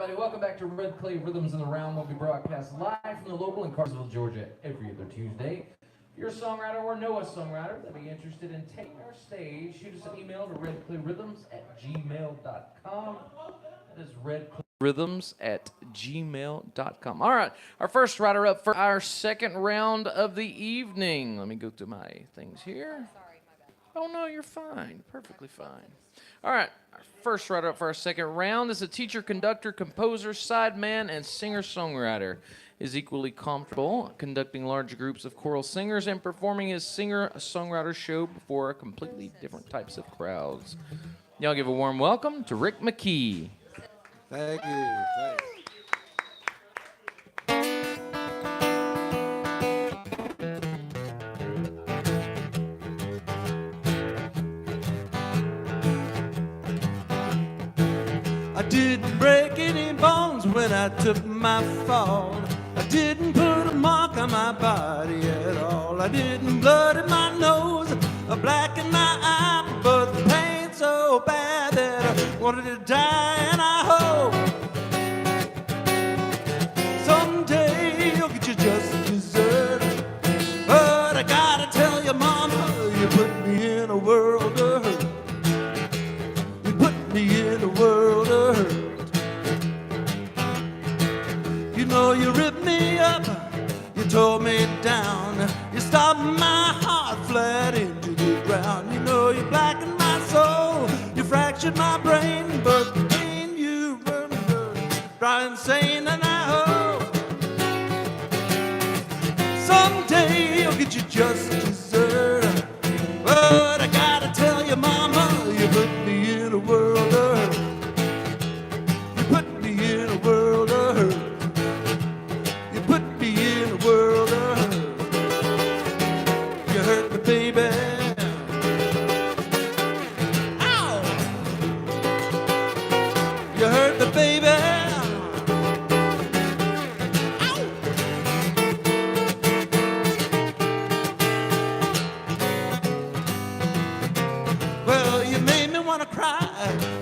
Everybody, welcome back to Red Clay Rhythms in the Round. We'll be broadcast live from the local in Carsville, Georgia, every other Tuesday. If you're a songwriter or know a songwriter that be interested in taking our stage, shoot us an email to redclayrhythms@gmail.com. That is redclayrhythms@gmail.com. All right, our first writer up for our second round of the evening. Let me go through my things here. Sorry, my bad. Oh, no, you're fine. Perfectly fine. All right, our first writer up for our second round is a teacher, conductor, composer, sideman, and singer-songwriter. Is equally comfortable conducting large groups of choral singers and performing his singer-songwriter show before completely different types of crowds. Y'all give a warm welcome to Rick Mckee. Thank you. Thanks. I didn't break any bones when I took my fall. I didn't put a mark on my body at all. I didn't blood in my nose, a black in my eye, but the pain so bad that I wanted to die. And I hope someday you'll get your just desert. But I gotta tell you, mama, you put me in a world of hurt. You put me in a world of hurt. You know you ripped me up, you tore me down, you stomped my heart flat into the ground. You know you blackened my soul, you fractured my brain, but the pain you burned, drive insane. And I hope someday you'll get your just dessert. But I gotta tell you, mama, you put me in a world of hurt. You put me in a world of hurt. You put me in a world of hurt. You hurt me, baby. Ow! You hurt me, baby. Ow! Well, you made me wanna cry,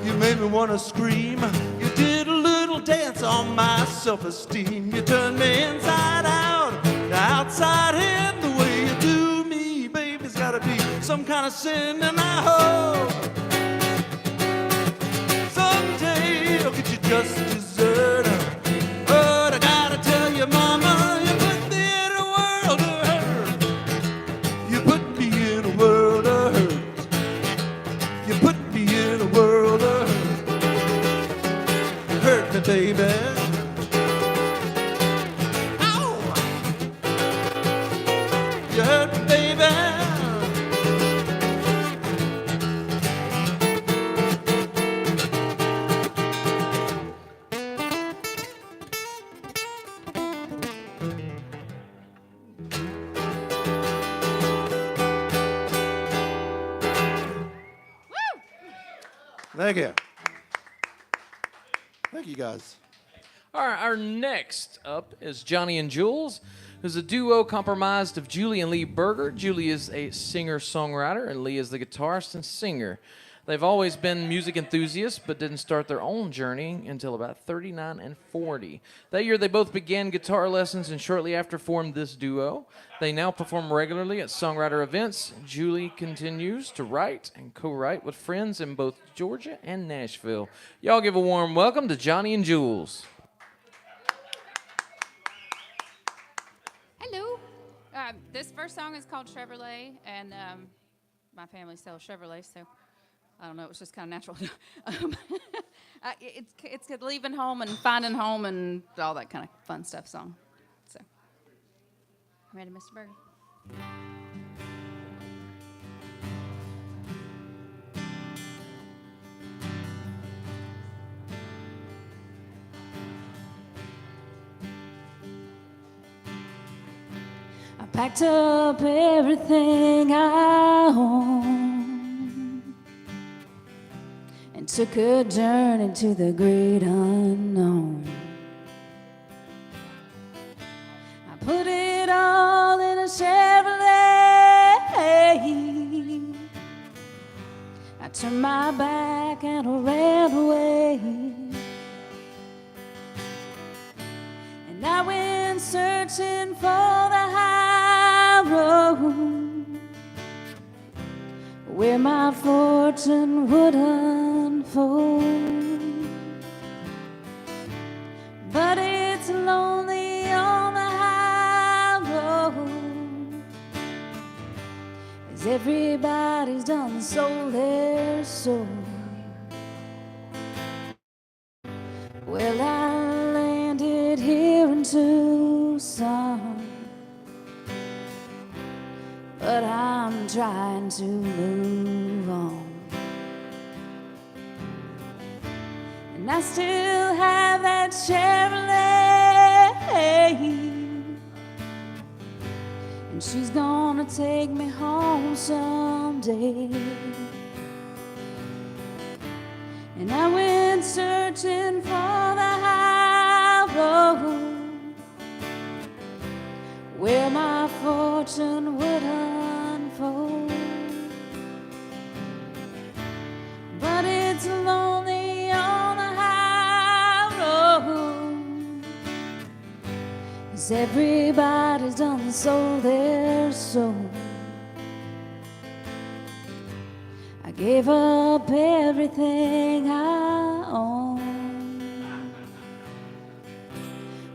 you made me wanna scream. You did a little dance on my self-esteem. You turned me inside out, outside in. The way you do me, baby, it's gotta be some kind of sin. And I hope someday you'll get your just dessert. But I gotta tell you, mama, you put me in a world of hurt. You put me in a world of hurt. You put me in a world of hurt. Hurt me, baby. Ow! You hurt me, baby. Thank you. Thank you, guys. All right, our next up is Johnny and Jules, who's a duo comprised of Julie and Lee Berger. Julie is a singer-songwriter, and Lee is the guitarist and singer. They've always been music enthusiasts, but didn't start their own journey until about 39 and 40. That year, they both began guitar lessons and shortly after formed this duo. They now perform regularly at songwriter events. Julie continues to write and co-write with friends in both Georgia and Nashville. Y'all give a warm welcome to Johnny and Jules. Hello. This first song is called Chevrolet, and my family sells Chevrolet, so I don't know. It was just kind of natural. It's a leaving home and finding home and all that kind of fun stuff song. So, ready, Mr. Berger? I packed up everything I own and took a journey to the great unknown. I put it all in a Chevrolet. I turned my back and I ran away. And I went searching for the high road where my fortune would unfold. But it's lonely on the high road, as everybody's done sold their soul. Well, I landed here in Tucson, but I'm trying to move on. And I still have that Chevrolet, and she's gonna take me home someday. And I went searching for the high road where my fortune would unfold. But it's lonely on the high road, as everybody's done sold their soul. I gave up everything I owned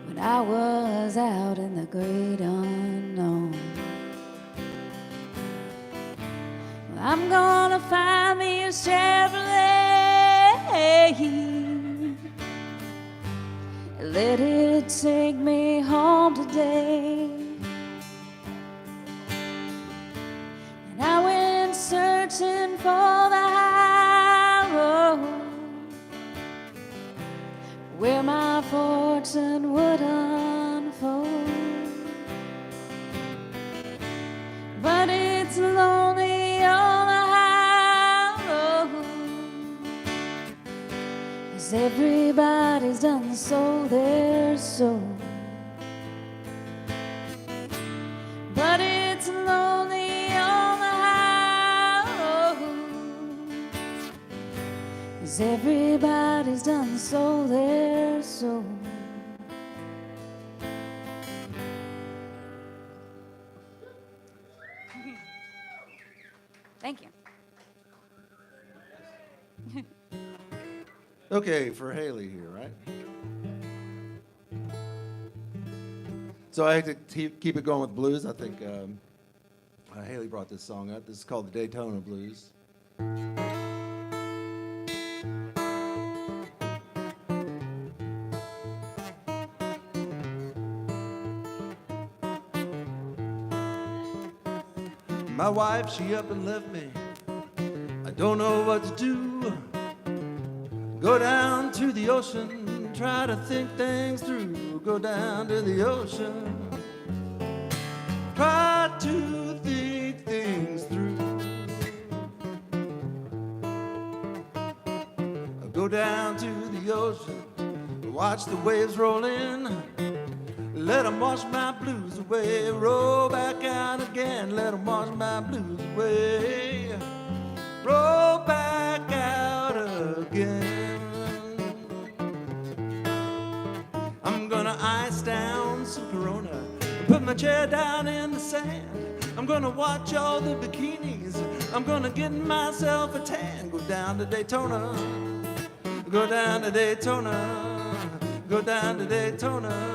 when I was out in the great unknown. Well, I'm gonna find me a Chevrolet, let it take me home today. And I went searching for the high road where my fortune would unfold. But it's lonely on the high road, as everybody's done sold their soul. But it's lonely on the high road, as everybody's done sold their soul. Thank you. Okay, for Haley here, right? So I had to keep it going with blues. I think Haley brought this song up. This is called the Daytona Blues. My wife, she up and left me. I don't know what to do. Go down to the ocean, try to think things through. Go down to the ocean, try to think things through. Go down to the ocean, watch the waves roll in. Let them wash my blues away, roll back out again. Let them wash my blues away, roll back out again. I'm gonna ice down some Corona, put my chair down in the sand. I'm gonna watch all the bikinis, I'm gonna get myself a tan. Go down to Daytona, go down to Daytona, go down to Daytona.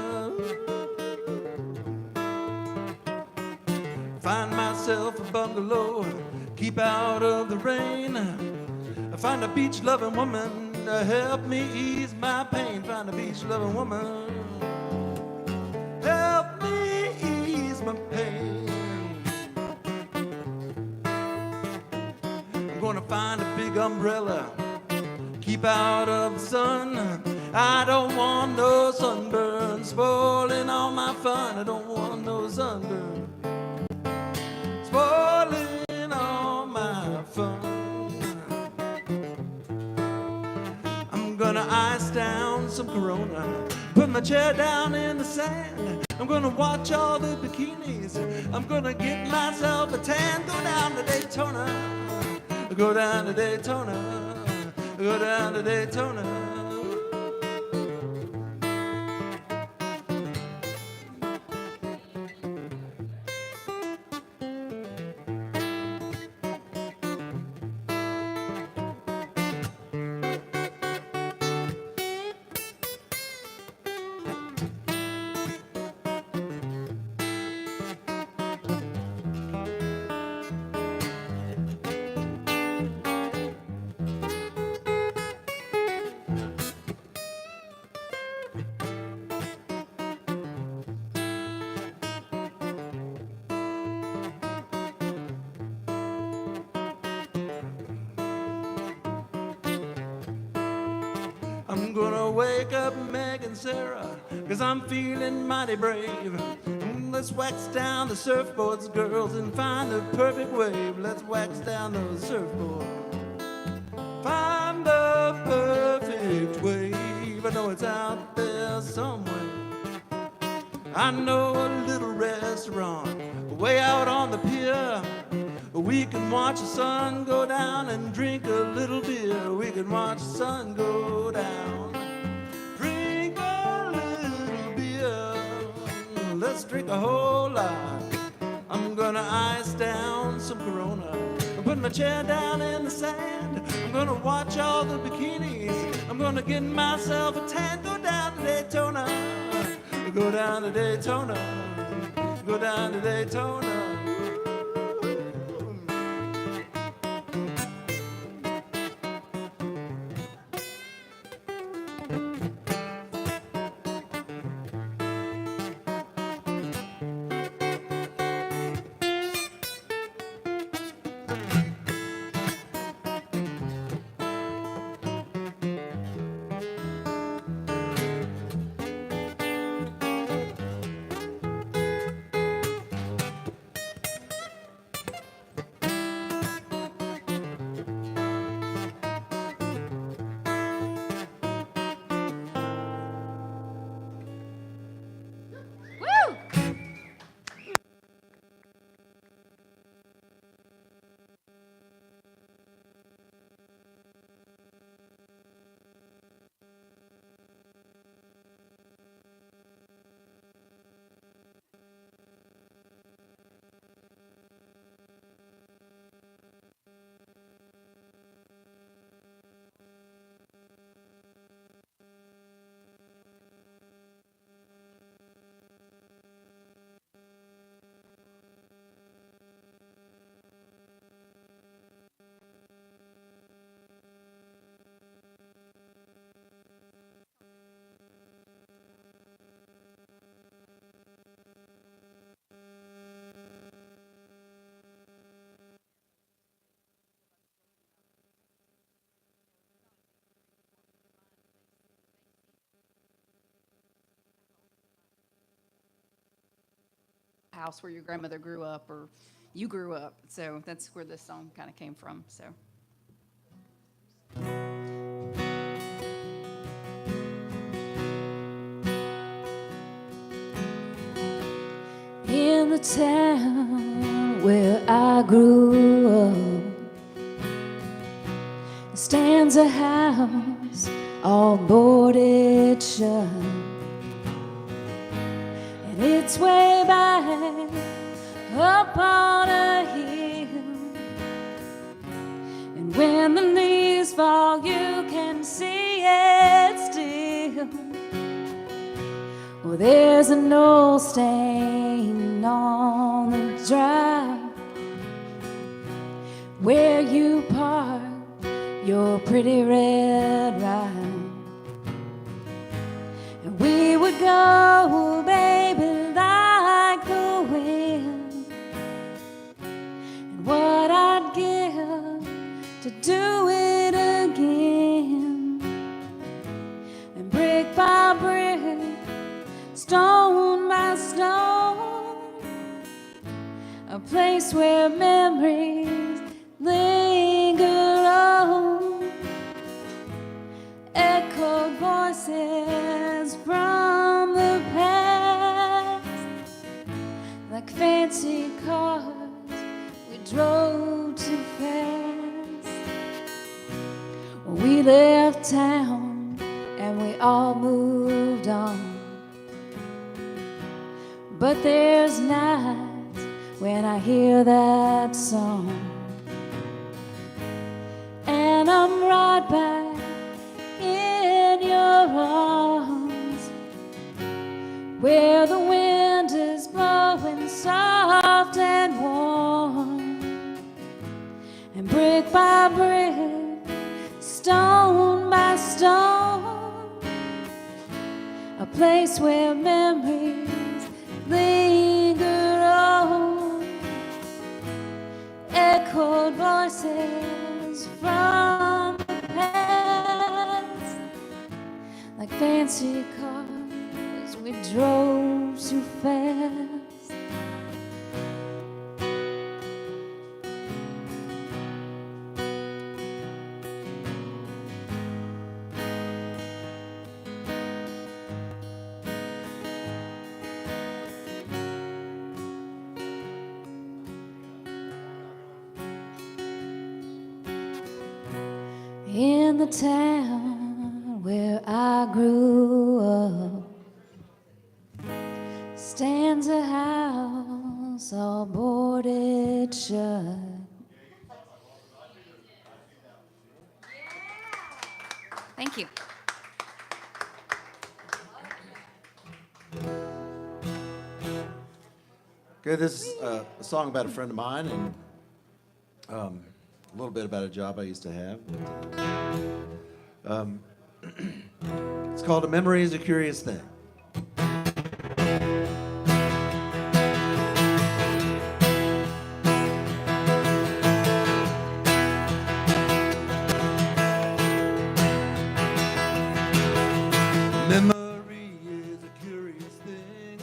Find myself a bungalow, keep out of the rain. Find a beach-loving woman to help me ease my pain. Find a beach-loving woman, help me ease my pain. I'm gonna find a big umbrella, keep out of the sun. I don't want no sunburn spoiling all my fun. I don't want no sunburn spoiling all my fun. I'm gonna ice down some Corona, put my chair down in the sand. I'm gonna watch all the bikinis, I'm gonna get myself a tan. Go down to Daytona, go down to Daytona, go down to Daytona. I'm gonna wake up Meg and Sarah, 'cause I'm feeling mighty brave. Let's wax down the surfboards, girls, and find the perfect wave. Let's wax down those surfboards, find the perfect wave. I know it's out there somewhere. I know a little restaurant way out on the pier. We can watch the sun go down and drink a little beer. We can watch the sun go down, drink a little beer. Let's drink a whole lot. I'm gonna ice down some Corona, put my chair down in the sand. I'm gonna watch all the bikinis. I'm gonna get myself a tan. Go down to Daytona, go down to Daytona, go down to Daytona. Woo! House where your grandmother grew up or you grew up. So that's where this song kind of came from. So. In the town where I grew up stands a house all boarded shut, and it's way back up on a hill. And when the leaves fall, you can see it still. Well, there's an old stain on the drive where you park your pretty red ride. And we would go, baby, like the wind. And what I'd give to do it again. And brick by brick, stone by stone, a place where memories linger on. Echoed voices from the past, like fancy cars we drove too fast. We left town and we all moved on. But there's nights when I hear that song, and I'm right back in your arms, where the wind is blowing soft and warm. And brick by brick, stone by stone, a place where memories linger on. Echoed voices from the past, fancy cars, we drove too fast. In the town where I grew up stands a house all boarded shut. Thank you. Okay, this is a song about a friend of mine and a little bit about a job I used to have. It's called A Memory is a Curious Thing. Memory is a curious thing.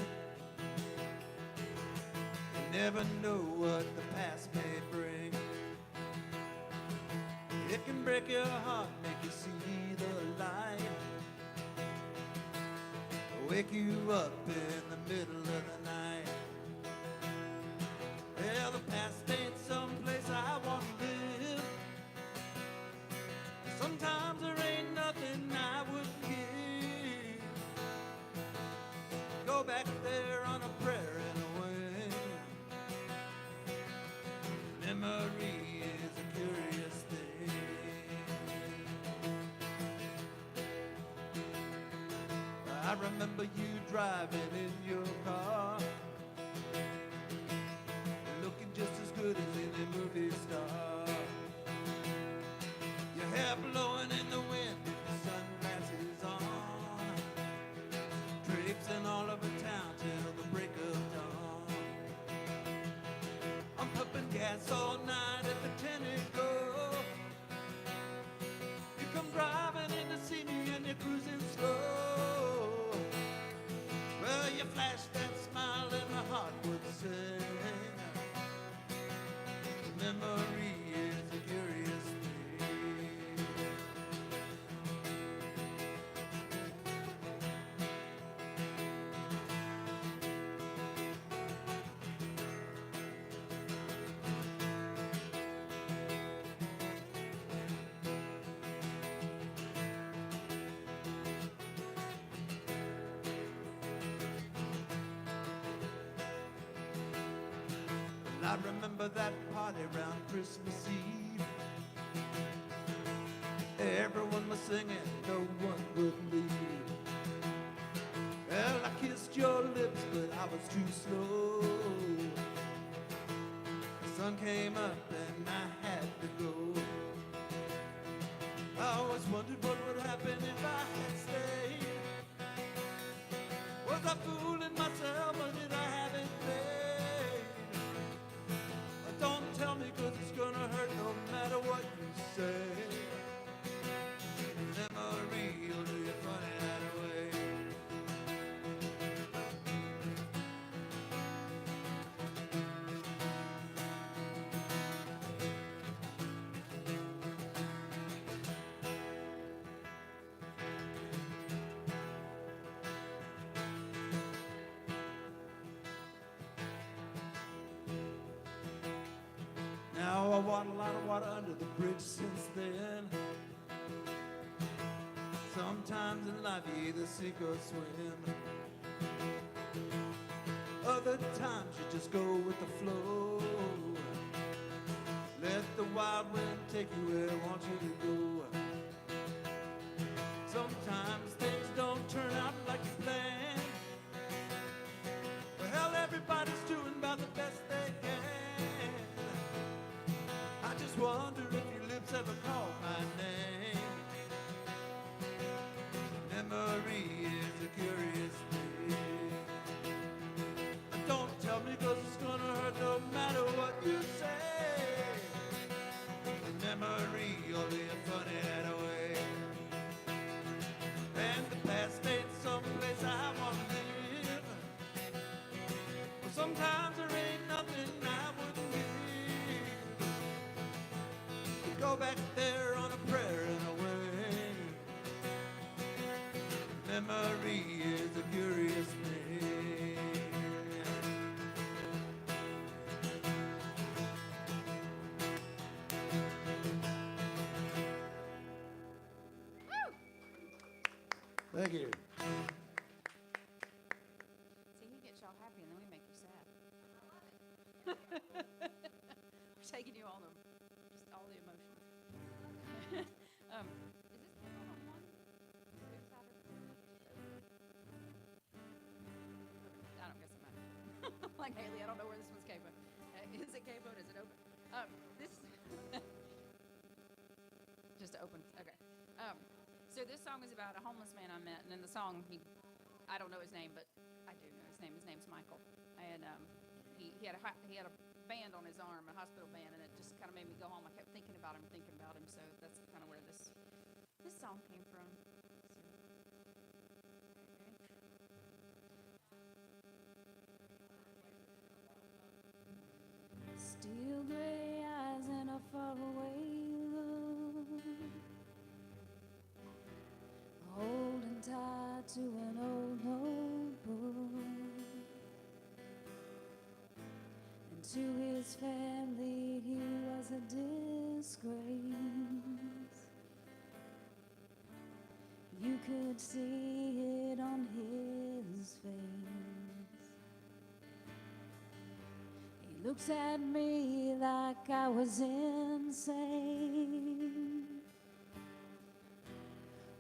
You never know what the past may bring. It can break your heart, make you see the light, wake you up in the middle of the night. Well, the past ain't someplace I want to live. Sometimes there ain't nothing I would give. Go back there on a prayer and away. Memory is a curious thing. I remember you driving in your car, looking just as good as any movie star. Your hair blowing in the wind with the sunglasses on, traipsing all over town till the break of dawn. I'm pumping gas all night at the Tenneco. You come driving in to see me and you're cruising slow. Well, you flashed that smile and my heart would sing. Memory is a curious thing. I remember that party round Christmas Eve. Everyone was singing, no one would leave. Well, I kissed your lips, but I was too slow. The sun came up and I had to go. I always wondered what would happen if I had stayed. Was I fooling myself or did I have it made? Don't tell me, 'cause it's gonna hurt no matter what you say. Memory will do you funny that way. Now I want a lot of water under the bridge since then. Sometimes in life you either sink or swim. Other times you just go with the flow. Let the wild wind take you where it wants you to go. Sometimes things don't turn out like you planned. Well, everybody's doing about the best they can. I just wonder if your lips ever call my name. Memory is a curious thing. Don't tell me, 'cause it's gonna hurt no matter what you say. Memory will be a funny that way. And the past Thank you. See, he gets y'all happy and then we make you sad. We're taking you all the, just all the emotions. Is this camera on one? Which side is it? I don't guess it matters. Like Haley, I don't know where this one's capoed. Is it capoed? Is it open? This just open. Okay. So this song is about a homeless man I met, and in the song, I don't know his name, but I do know his name. His name's Michael, and he had a band on his arm, a hospital band, and it just kind of made me go home. I kept thinking about him, so that's kind of where this song came from. Steel gray eyes and a faraway look, holding tight to an old notebook. And to his family he was a disgrace. You could see it on his face. He looks at me like I was insane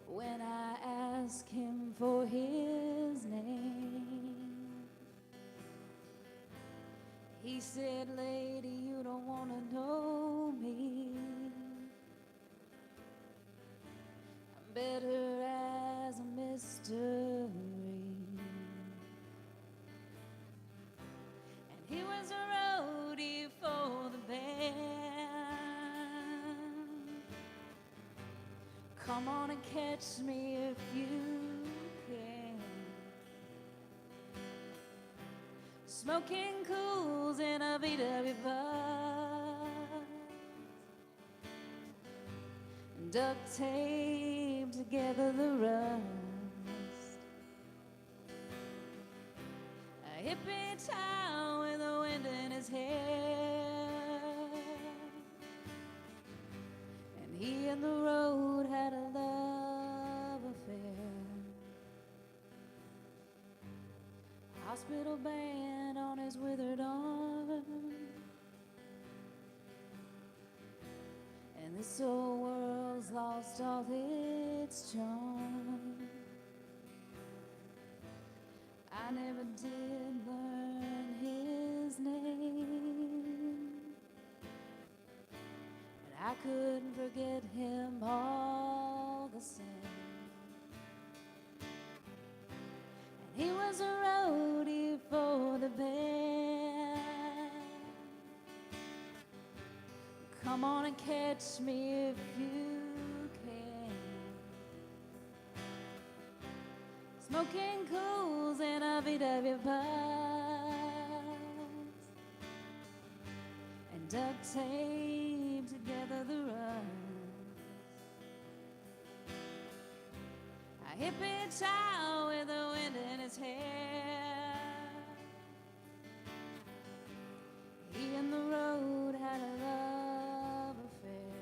when I ask him for his name. He said, "Lady, you don't want to know me. I'm better as a mystery." And he was a roadie for the band. Come on and catch me if you can. Smoking cools in a VW bus, and duct tape together the rust. A hippie town with the wind in his hair, and he and the road had a love affair. Hospital band on his withered arm, and this old world's lost all its charm. I never did learn his name, and I couldn't forget him all the same. He was a roadie for the band. Come on and catch me if you can. Smoking cools in a VW bus, and duct tape together the rust. A hippie child with the wind in his hair. He and the road had a love affair.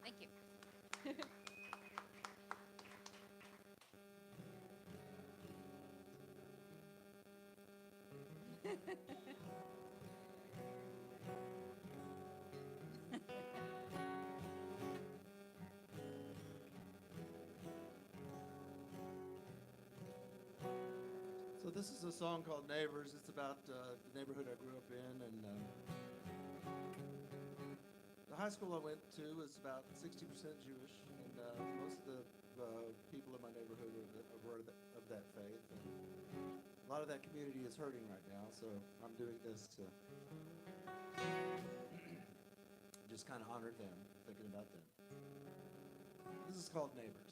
Thank you. So this is a song called Neighbors. It's about the neighborhood I grew up in, and the high school I went to was about 60% Jewish, and most of the people in my neighborhood were of that faith. And a lot of that community is hurting right now, so I'm doing this to just kind of honor them, thinking about them. This is called Neighbors.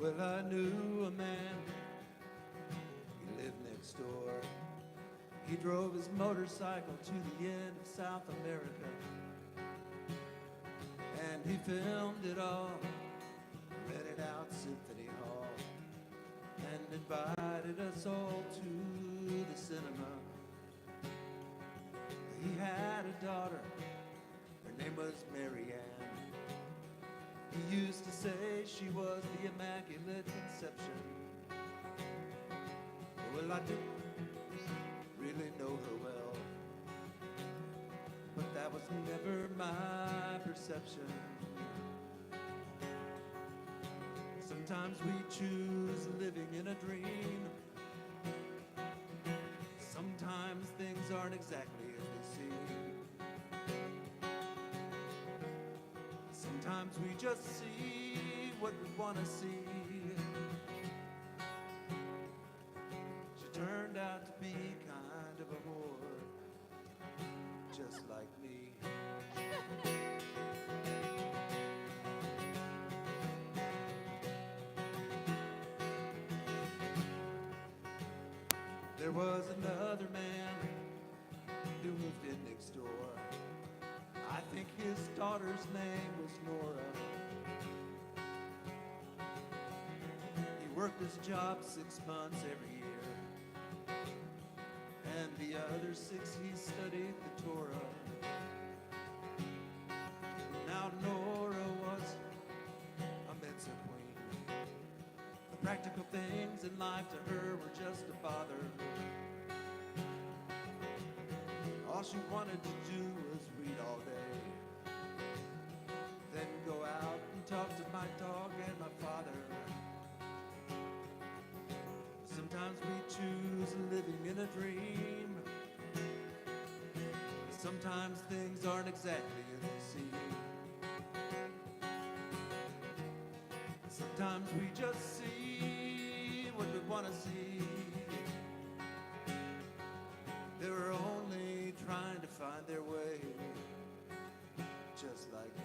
Well, I knew a man, he lived next door. He drove his motorcycle to the end of South America, and he filmed it all, rented out Symphony Hall, and invited us all to the cinema. He had a daughter, her name was Mary Ann. He used to say she was the Immaculate Conception. Well, I didn't really know her well, but that was never my perception. Sometimes we choose living in a dream. Sometimes things aren't exactly as they seem. Sometimes we just see what we want to see. She turned out to be kind of a whore, just like me. There was another man who moved in next door. I think his daughter's name was Nora. He worked his job 6 months every year, and the other 6 he studied the Torah. Now Nora was a Mensa queen. The practical things in life to her were just a bother. All she wanted to do was read all day, then go out and talk to my dog and my father. Sometimes we choose living in a dream. Sometimes things aren't exactly as they seem. Sometimes we just see what we want to see. They're only trying to find their way, just like me.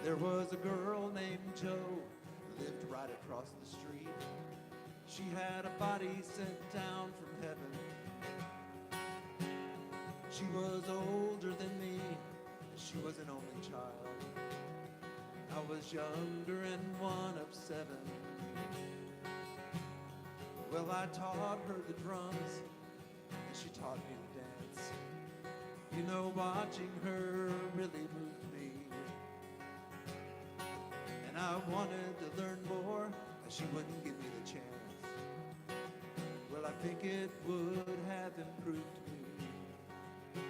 There was a girl named Jo, lived right across the street. She had a body sent down from heaven. She was older than me, she was an only child. I was younger and one of 7. Well, I taught her the drums, and she taught me to dance. You know, watching her really moved me. And I wanted to learn more, but she wouldn't give me the chance. Well, I think it would have improved me.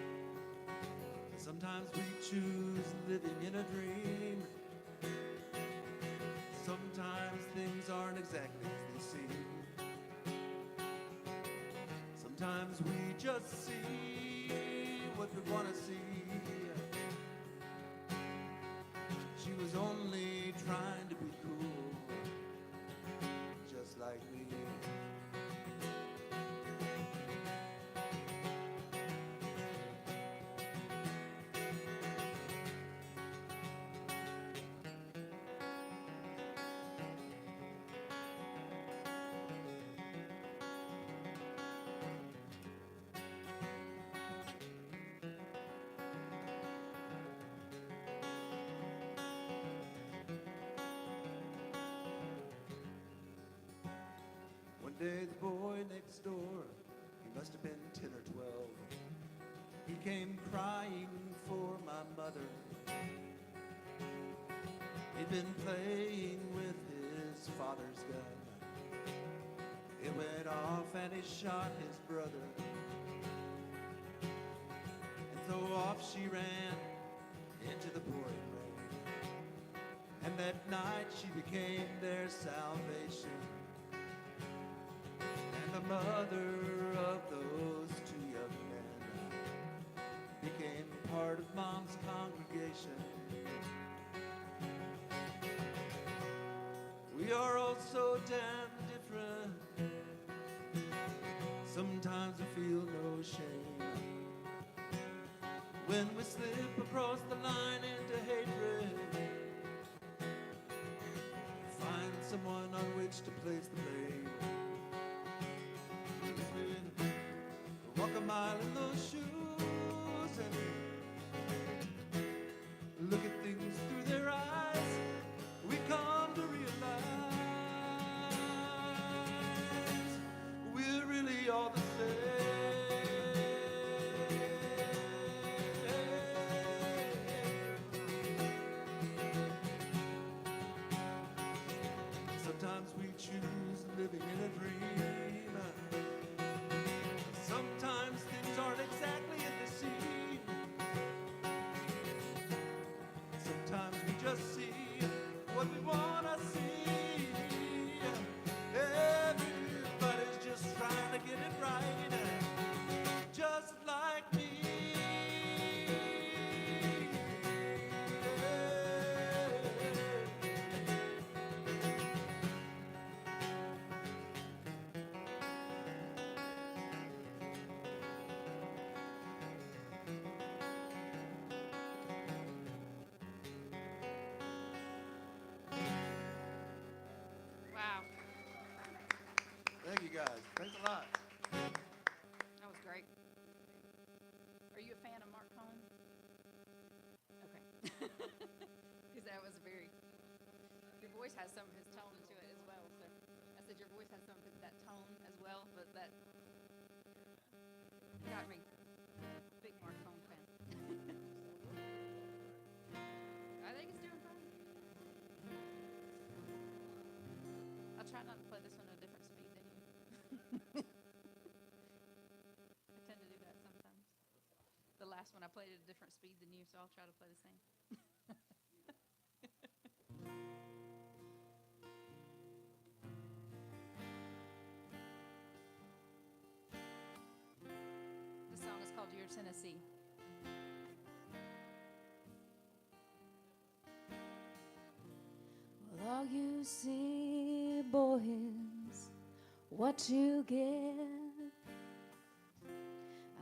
Sometimes we choose living in a dream. Sometimes things aren't exactly as they seem. Sometimes we just see what we want to see. She was only trying to be cool, just like me. One day the boy next door, he must have been 10 or 12. He came crying for my mother. He'd been playing with his father's gun. It went off and he shot his brother. And so off she ran into the pouring rain. And that night she became their salvation. And the mother of those 2 young men became part of Mom's congregation. We are all so damn different. Sometimes we feel no no shame. When we slip across the line into hatred, find someone on which to place the blame. Walk a mile in those shoes and look at things through their eyes. We come to realize we're really all the Sometimes we choose living in a dream. Sometimes things aren't exactly as they seem. Sometimes we just see what we want to see. Everybody's just trying to get it right, just like me. Wow, Thank you guys. Thanks a lot. that was great. Are you a fan of Mark Cohen? Okay. Because that was very, your voice has some of his tone to it as well. So I said your voice has some of that tone as well, but that got me. Big Mark Cohen fan. I think it's doing fine. I'll try not to play this one at a different speed than you. I tend to do that sometimes. The last one I played at a different speed than you, so I'll try to play the same. This song is called Your Tennessee. Well, all you see, boys, what you get.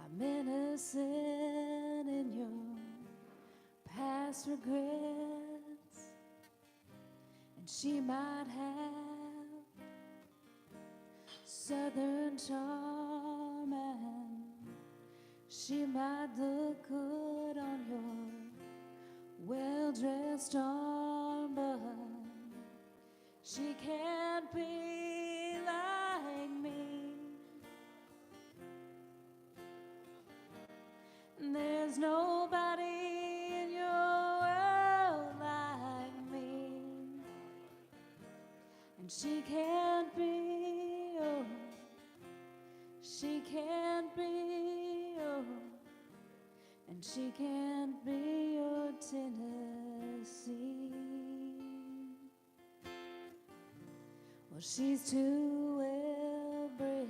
I'm innocent in your past regrets, and she might have southern charm, and she might look good on your well-dressed arm, but she can't be like me. There's nobody in your world like me, and she can't be, oh, she can't be, oh, and she can't be your Tennessee. Well, she's too well bred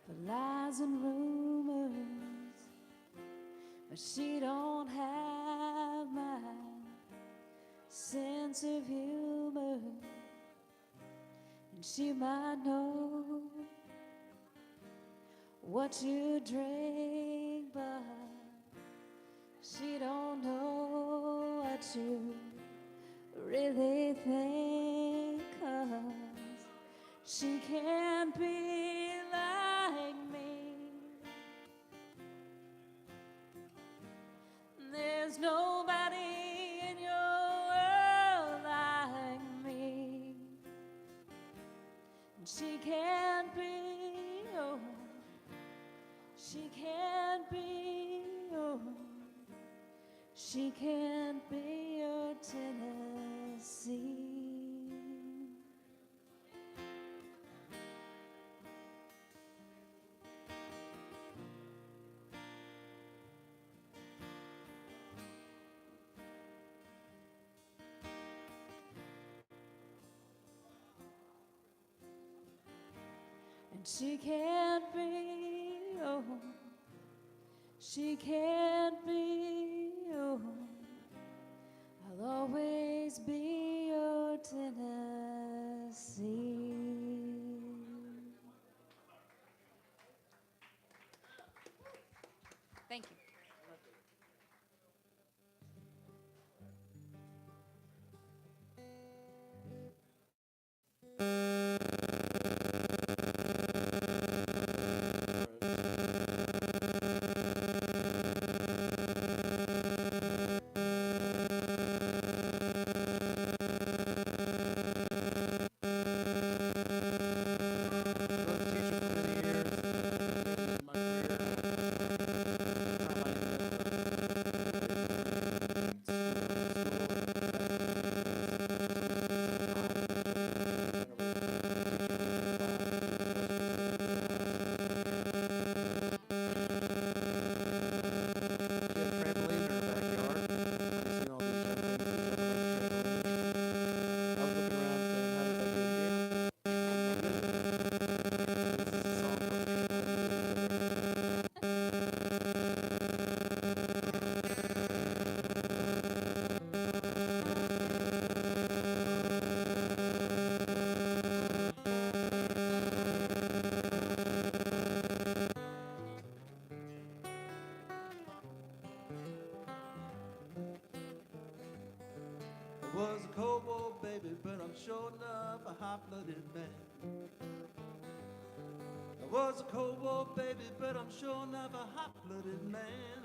for lies and rumors, but she don't have my sense of humor, and she might know what you drink, but she don't know what you really think, 'cause she can't be like me. There's nobody in your world like me, and she can't be, oh, she can't be, oh, she can't be your Tennessee. And she can't be, oh, she can't be, oh, I'll always be your Tennessee. Was a cowboy baby, but I'm sure enough a hot-blooded man. I was a cowboy baby, but I'm sure enough a hot-blooded man.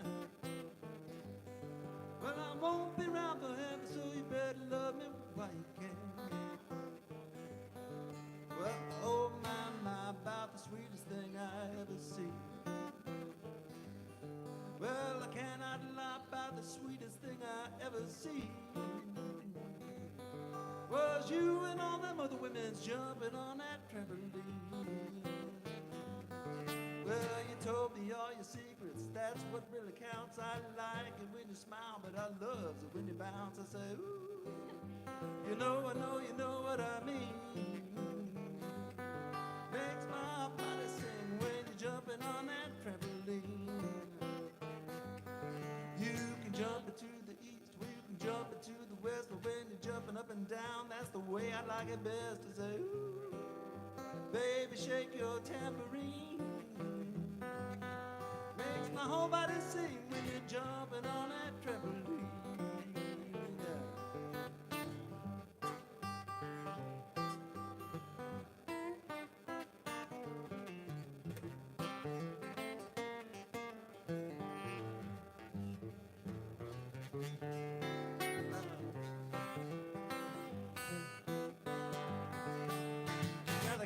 Well, I won't be around forever, so you better love me while you can. Well, oh my, about the sweetest thing I ever see. Well, I cannot lie about the sweetest thing I ever see. Was you and all them other women's jumping on that trampoline. Well, you told me all your secrets, that's what really counts. I like it when you smile, but I love it when you bounce. I say, ooh, you know what I mean. Makes my body sing when you're jumping on that trampoline. You can jump it to the east, or you can jump it to the west, but when you're jumping up and down, that's the way I like it best. To say, ooh, baby, shake your tambourine. Makes my whole body sing when you're jumping on that trampoline.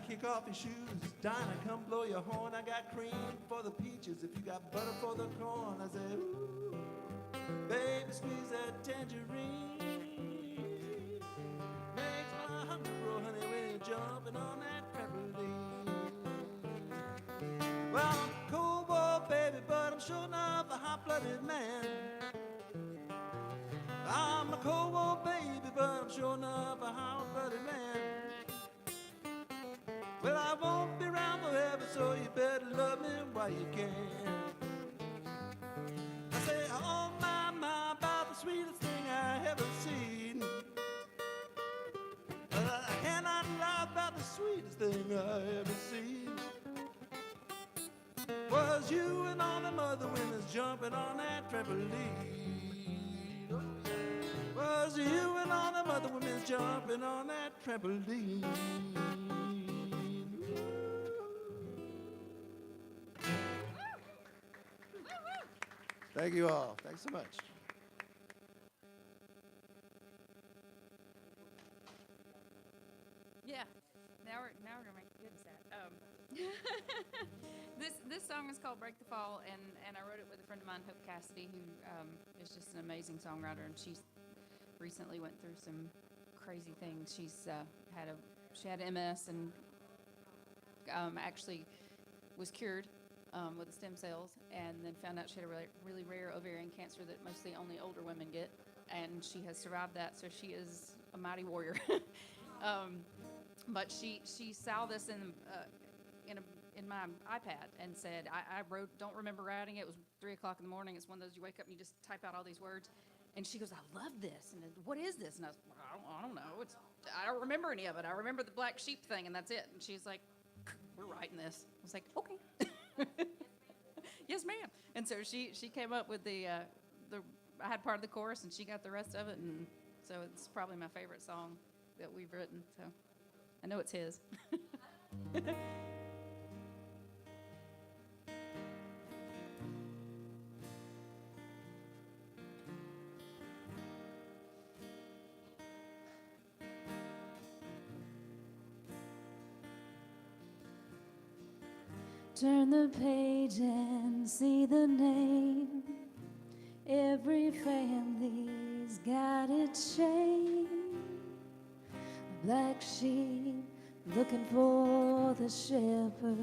Kick off your shoes, Dinah, come blow your horn. I got cream for the peaches, if you got butter for the corn. I say, ooh, baby, squeeze that tangerine. Makes my hunger grow, honey, when you're jumping on that trampoline. Well, I'm a cowboy, baby, but I'm sure enough a hot-blooded man. I'm a cowboy, baby, but I'm sure enough a hot-blooded man. Well, I won't be around forever, so you better love me while you can. I say, oh my, about the sweetest thing I ever seen. I cannot lie about the sweetest thing I ever seen. Was you and all them other women's jumping on that trampoline. Oh, yeah. Was you and all them other women's jumping on that trampoline. Thank you all. Thanks so much. Yeah. Now we're gonna make good sad. This song is called "Break the Fall," and I wrote it with a friend of mine, Hope Cassidy, who is just an amazing songwriter, and she's recently went through some crazy things. She's had MS and actually was cured with the stem cells, and then found out she had a really rare ovarian cancer that mostly only older women get, and she has survived that, so she is a mighty warrior. But she saw this in my iPad and said, I don't remember writing it. It was 3 o'clock in the morning. It's one of those you wake up and you just type out all these words. And she goes, I love this. And what is this? And I was, I don't know. I don't remember any of it. I remember the black sheep thing, and that's it. And she's like, we're writing this. I was like, okay. Yes, ma'am. And so she came up with I had part of the chorus, and she got the rest of it. And so it's probably my favorite song that we've written. So I know it's his. Turn the page and see the name. Every family's got its shame. A black sheep looking for the shepherd.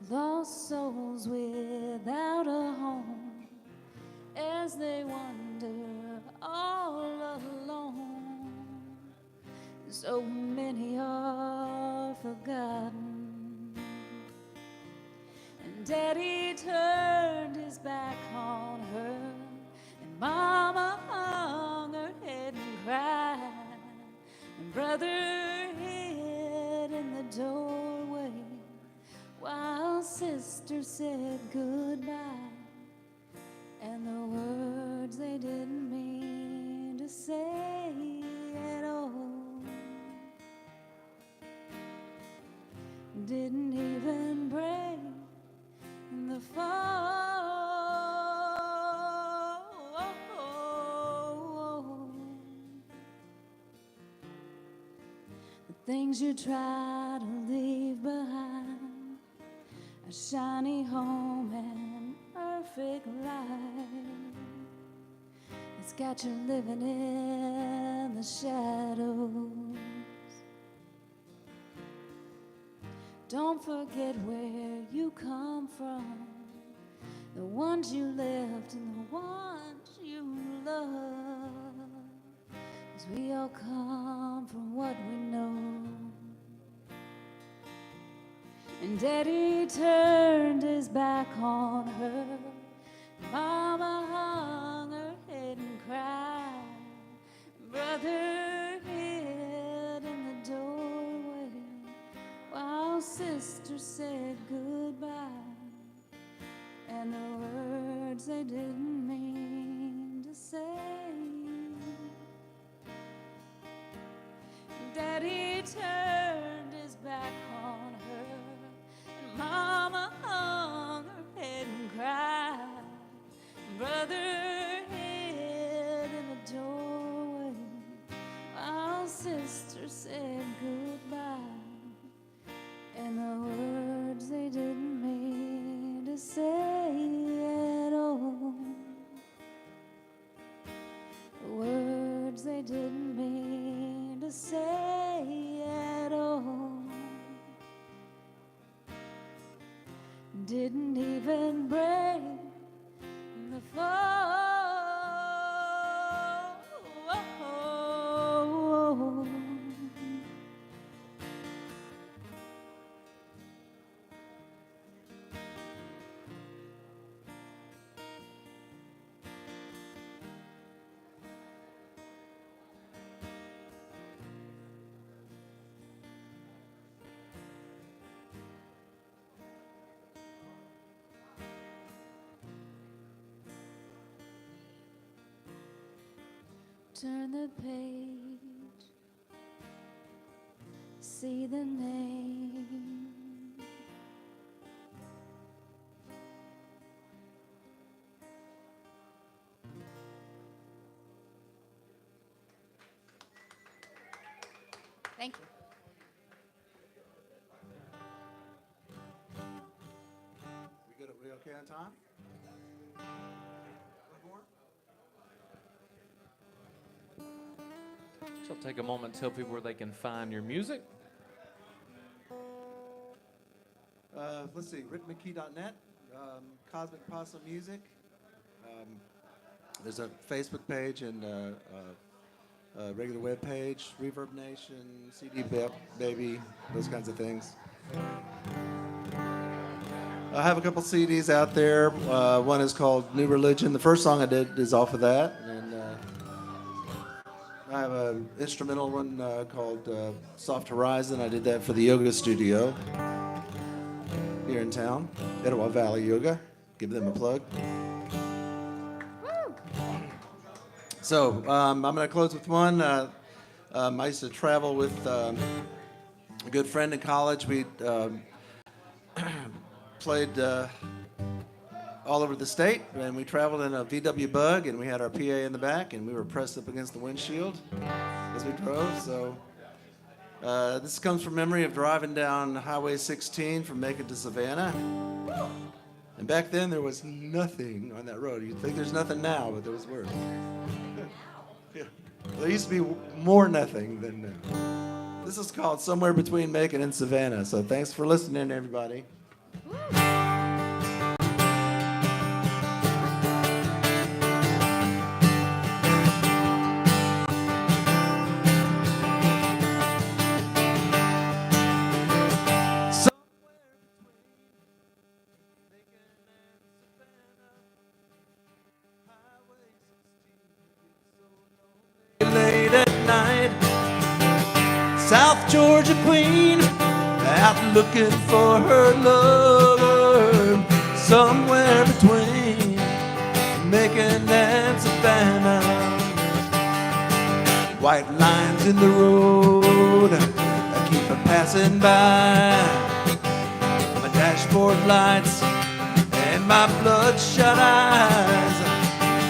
Lost souls without a home as they wander all alone. So many are forgotten, and Daddy turned his back on her, and Mama hung her head and cried, and Brother hid in the doorway while Sister said goodbye, and the words they didn't mean say it all. Didn't even break in the fall. The things you try to leave behind, a shiny home and perfect life, it's got you living in the shadows. Don't forget where you come from, the ones you left and the ones you love. 'Cause we all come from what we know. And Daddy turned his back on her. Mama hung her head and cried. Brother hid in the doorway while sister said goodbye. And the words they didn't mean to say. Daddy turned his back on her, and Mama hung her head and cried. Brother hid in the doorway while sister said goodbye. And the words they didn't mean to say at all. The words they didn't mean to say at all. Didn't even break in the fall. Turn the page, see the name. Thank you. We okay on time? One more? So I'll take a moment to tell people where they can find your music. Let's see, Mckee.net, Cosmic Possum Music. There's a Facebook page and a regular web page, Reverb Nation, CD Baby, those kinds of things. I have a couple CDs out there. One is called New Religion. The first song I did is off of that. And I have an instrumental one called Soft Horizon. I did that for the yoga studio here in town, Etowah Valley Yoga. Give them a plug. So I'm going to close with one. I used to travel with a good friend in college. We played all over the state, and we traveled in a VW Bug, and we had our PA in the back, and we were pressed up against the windshield as we drove. So this comes from memory of driving down Highway 16 from Macon to Savannah. And back then, there was nothing on that road. You'd think there's nothing now, but there was worse. Yeah. There used to be more nothing than now. This is called Somewhere Between Macon and Savannah. So thanks for listening, everybody. Late at night, South Georgia queen, out looking for her lover, somewhere between Macon and Savannah. white lines in the road keep passing by. My dashboard lights and my bloodshot eyes,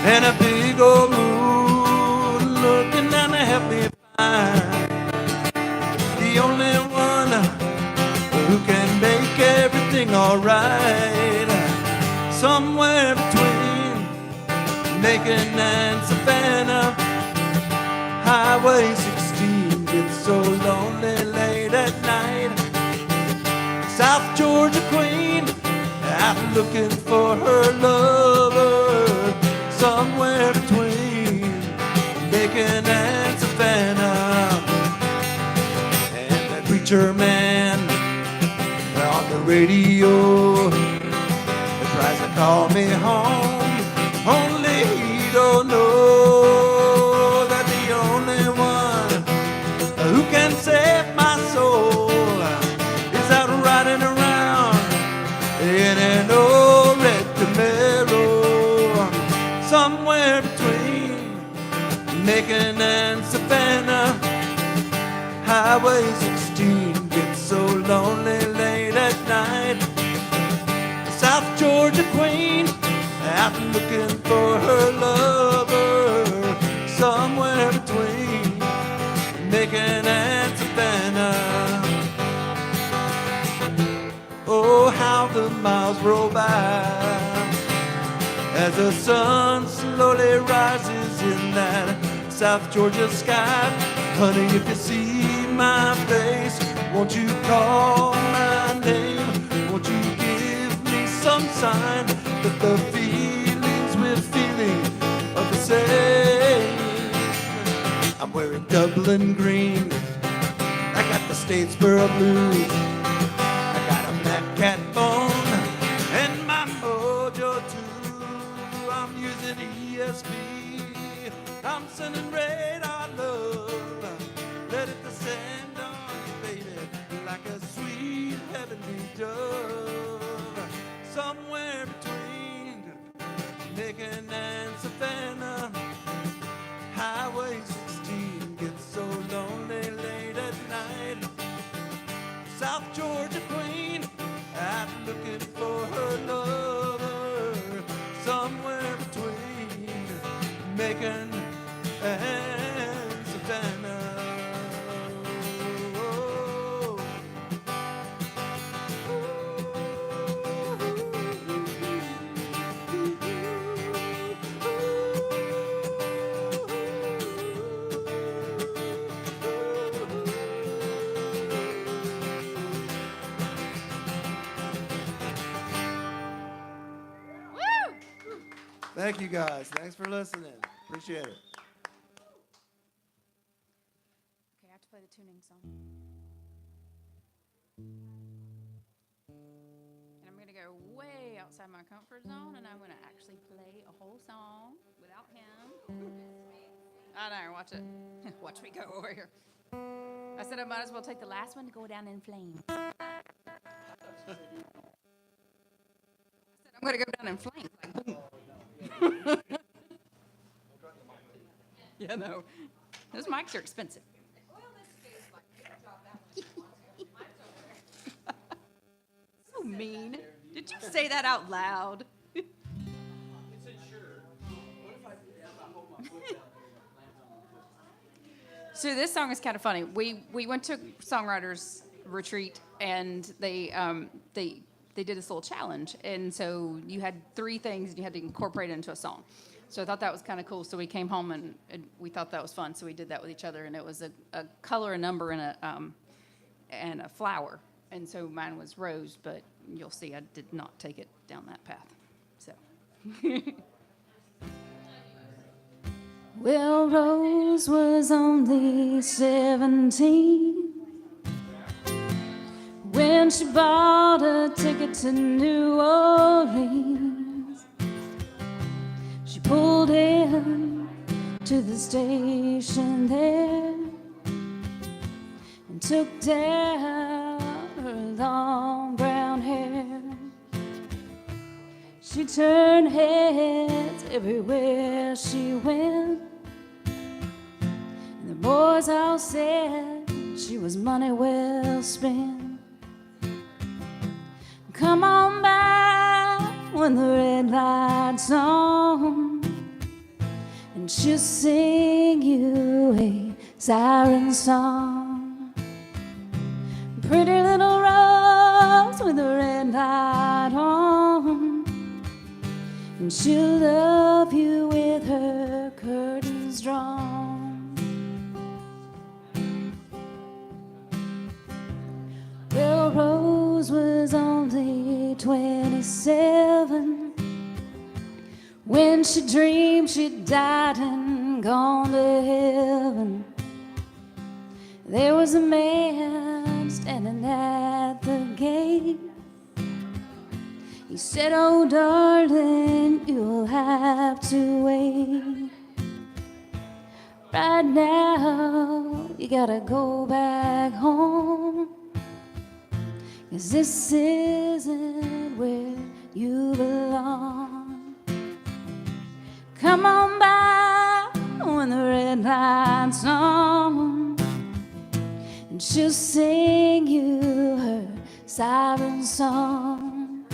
and a big old moon looking down to help me find the only one who can make everything alright. Somewhere between Macon and Savannah, Highway 16 gets so lonely late at night. South Georgia queen out looking for her lover, somewhere between Macon and Savannah. And that preacher man on the radio tries to call me home, only he don't know that the only one who can save my soul is out riding around in an old red Camaro, somewhere between Macon and Savannah. Highway 16 gets so lonely late at night. South Georgia queen out looking for her lover, somewhere between Macon and Savannah. Oh, how the miles roll by as the sun slowly rises in that South Georgia sky. Honey, if you see my face, won't you call my name? Won't you give me some sign that the feelings we're feeling are the same? I'm wearing Dublin green, I got the Statesboro blues, I got a Mac Cat phone and my Mojo too. I'm using ESP, I'm sending radar love, let it descend on you, baby, like a sweet heavenly dove. Somewhere between Macon and Savannah, Highway 16 gets so lonely late at night. South Georgia queen out looking for her lover, somewhere between Macon and Savannah. Thank you guys. Thanks for listening. Appreciate it. Okay, I have to play the tuning song. And I'm going to go way outside my comfort zone, and I'm going to actually play a whole song without him. I know, watch it. Watch me go over here. I said I might as well take the last one to go down in flames. I said I'm going to go down in flames. Like, boom. Yeah, no. Those mics are expensive. So mean. Did you say that out loud? So this song is kind of funny. We went to songwriters retreat, and they did this little challenge, and so you had 3 things and you had to incorporate it into a song. So I thought that was kind of cool. So we came home and we thought that was fun. So we did that with each other, and it was a color, a number, and a flower. And so mine was rose, but you'll see I did not take it down that path. So. Well, Rose was only 17 when she bought a ticket to New Orleans. She pulled in to the station there and took down her long brown hair. She turned heads everywhere she went. And the boys all said she was money well spent. Come on back when the red light's on, and she'll sing you a siren song. Pretty little rose with a red light on, and she'll love you with her curtains drawn. Well, Rose was only 27 when she dreamed she'd died and gone to heaven. There was a man standing at the gate. He said, "Oh, darling, you'll have to wait. Right now, you gotta go back home, 'cause this isn't where you belong. Come on back when the red light's on, and she'll sing you her siren song.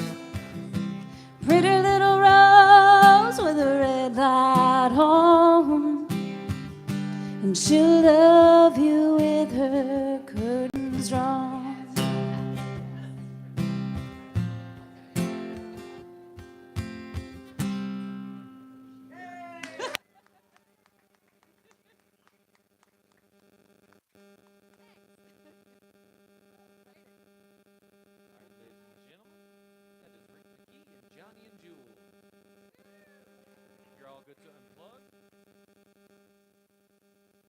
Pretty little rose with a red light on, and she'll love you with her curtains drawn." Ladies and gentlemen, that is Mckee and Johnny and Jules. You're all good to unplug.